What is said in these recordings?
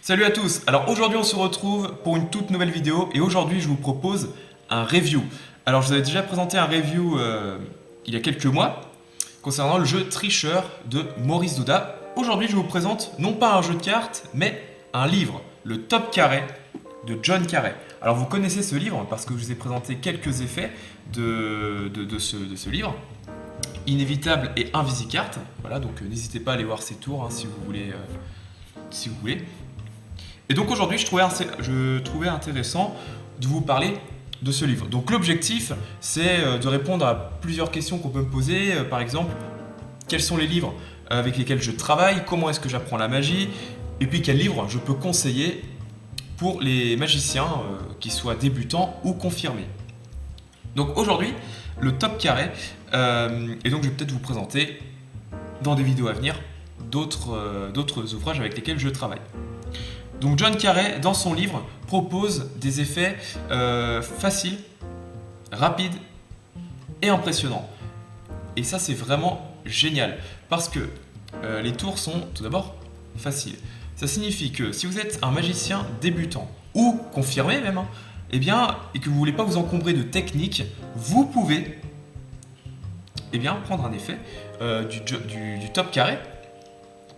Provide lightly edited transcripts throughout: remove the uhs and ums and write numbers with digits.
Salut à tous. Alors aujourd'hui on se retrouve pour une toute nouvelle vidéo et aujourd'hui je vous propose un review. Alors je vous avais déjà présenté un review il y a quelques mois concernant le jeu Tricheur de Maurice Douda. Aujourd'hui je vous présente non pas un jeu de cartes mais un livre, le Top Carré de John Carré. Alors vous connaissez ce livre parce que je vous ai présenté quelques effets de ce livre. Inévitable et Invisicarte. Voilà, donc n'hésitez pas à aller voir ces tours si vous voulez. Et donc aujourd'hui, je trouvais intéressant de vous parler de ce livre. Donc l'objectif, c'est de répondre à plusieurs questions qu'on peut me poser. Par exemple, quels sont les livres avec lesquels je travaille, comment est-ce que j'apprends la magie, et puis quels livres je peux conseiller pour les magiciens, qui soient débutants ou confirmés. Donc aujourd'hui, le Top Carré, et donc je vais peut-être vous présenter dans des vidéos à venir d'autres ouvrages avec lesquels je travaille. Donc John Carré, dans son livre, propose des effets faciles, rapides et impressionnants. Et ça, c'est vraiment génial, parce que les tours sont tout d'abord faciles. Ça signifie que si vous êtes un magicien débutant, ou confirmé même, et que vous ne voulez pas vous encombrer de techniques, vous pouvez prendre un effet du Top Carré.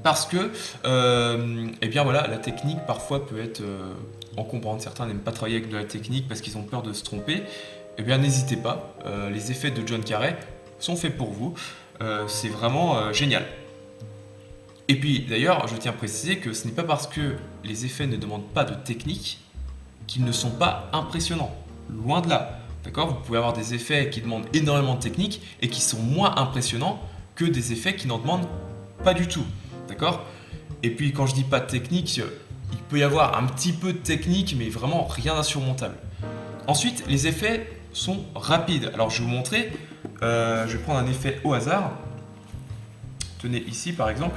Parce que la technique parfois peut être encombrante. Certains n'aiment pas travailler avec de la technique parce qu'ils ont peur de se tromper. N'hésitez pas, les effets de John Carré sont faits pour vous. C'est vraiment génial. Et puis d'ailleurs, je tiens à préciser que ce n'est pas parce que les effets ne demandent pas de technique qu'ils ne sont pas impressionnants. Loin de là. D'accord ? Vous pouvez avoir des effets qui demandent énormément de technique et qui sont moins impressionnants que des effets qui n'en demandent pas du tout. D'accord ? Et puis quand je dis pas de technique, il peut y avoir un petit peu de technique, mais vraiment rien d'insurmontable. Ensuite, les effets sont rapides. Alors je vais vous montrer, je vais prendre un effet au hasard. Tenez ici par exemple,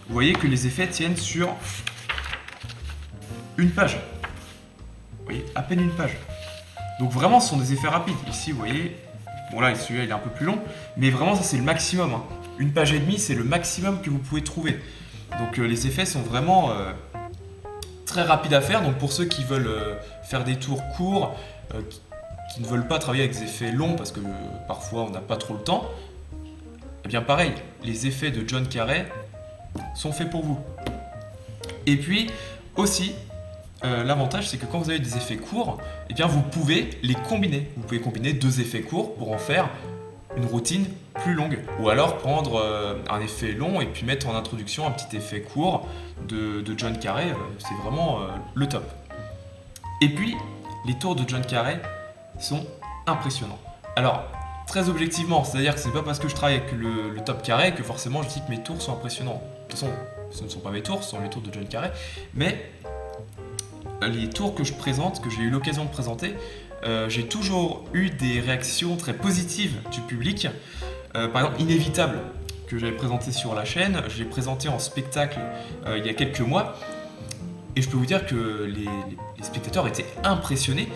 vous voyez que les effets tiennent sur une page. Vous voyez, à peine une page. Donc vraiment ce sont des effets rapides. Ici vous voyez, bon là celui-là il est un peu plus long, mais vraiment ça c'est le maximum. Une page et demie, c'est le maximum que vous pouvez trouver. Donc les effets sont vraiment très rapides à faire. Donc pour ceux qui veulent faire des tours courts, qui ne veulent pas travailler avec des effets longs parce que parfois on n'a pas trop le temps, pareil, les effets de John Carré sont faits pour vous. Et puis aussi, l'avantage c'est que quand vous avez des effets courts, vous pouvez les combiner. Vous pouvez combiner deux effets courts pour en faire une routine plus longue, ou alors prendre un effet long et puis mettre en introduction un petit effet court de John Carré, c'est vraiment le top. Et puis les tours de John Carré sont impressionnants. Alors très objectivement, c'est-à-dire que c'est pas parce que je travaille avec le Top Carré que forcément je dis que mes tours sont impressionnants. De toute façon, ce ne sont pas mes tours, ce sont les tours de John Carré, mais les tours que je présente, que j'ai eu l'occasion de présenter, j'ai toujours eu des réactions très positives du public. Par exemple, Inévitable, que j'avais présenté sur la chaîne, je l'ai présenté en spectacle il y a quelques mois. Et je peux vous dire que les spectateurs étaient impressionnés.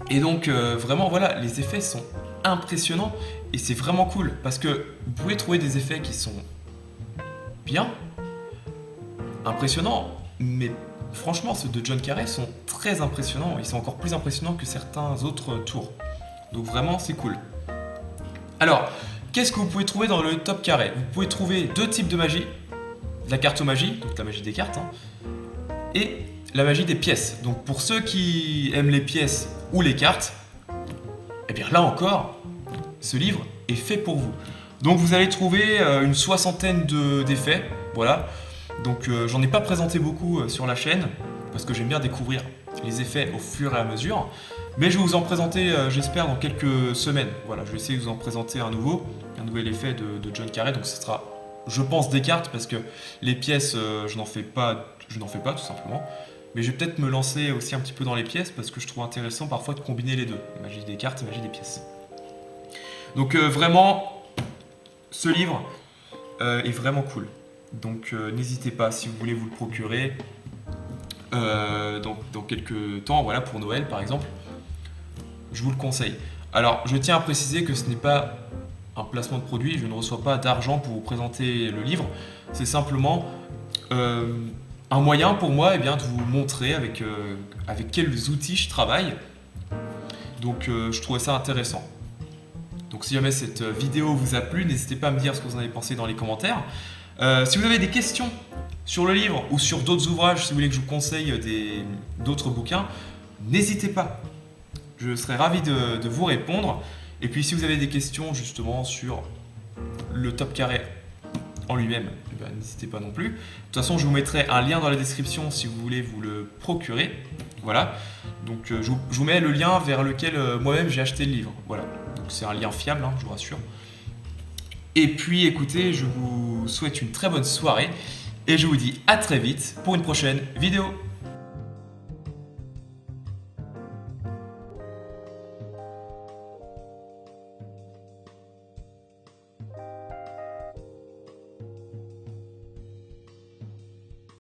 Et donc vraiment voilà, les effets sont impressionnants et c'est vraiment cool parce que vous pouvez trouver des effets qui sont bien, impressionnants, mais franchement ceux de John Carré sont très impressionnants, ils sont encore plus impressionnants que certains autres tours. Donc vraiment c'est cool. Alors, qu'est-ce que vous pouvez trouver dans le Top Carré ? Vous pouvez trouver deux types de magie, la cartomagie, donc la magie des cartes, et la magie des pièces. Donc pour ceux qui aiment les pièces ou les cartes, là encore, ce livre est fait pour vous. Donc vous allez trouver une soixantaine d'effets, voilà. Donc j'en ai pas présenté beaucoup sur la chaîne, parce que j'aime bien découvrir les effets au fur et à mesure. Mais je vais vous en présenter, j'espère, dans quelques semaines. Voilà, je vais essayer de vous en présenter un nouvel effet de John Carré. Donc ce sera, je pense, des cartes, parce que les pièces, je n'en fais pas tout simplement. Mais je vais peut-être me lancer aussi un petit peu dans les pièces, parce que je trouve intéressant parfois de combiner les deux, magie des cartes et magie des pièces. Donc vraiment, ce livre est vraiment cool. Donc n'hésitez pas, si vous voulez vous le procurer dans quelques temps, voilà, pour Noël par exemple, je vous le conseille. Alors je tiens à préciser que ce n'est pas un placement de produit, je ne reçois pas d'argent pour vous présenter le livre, c'est simplement un moyen pour moi de vous montrer avec quels outils je travaille. Donc je trouvais ça intéressant. Donc si jamais cette vidéo vous a plu, n'hésitez pas à me dire ce que vous en avez pensé dans les commentaires. Si vous avez des questions sur le livre ou sur d'autres ouvrages, si vous voulez que je vous conseille d'autres bouquins, n'hésitez pas. Je serai ravi de vous répondre. Et puis si vous avez des questions justement sur le top carré en lui-même, n'hésitez pas non plus. De toute façon, je vous mettrai un lien dans la description si vous voulez vous le procurer. Voilà. Donc je vous mets le lien vers lequel moi-même j'ai acheté le livre. Voilà. Donc c'est un lien fiable, je vous rassure. Et puis écoutez, je vous souhaite une très bonne soirée et je vous dis à très vite pour une prochaine vidéo.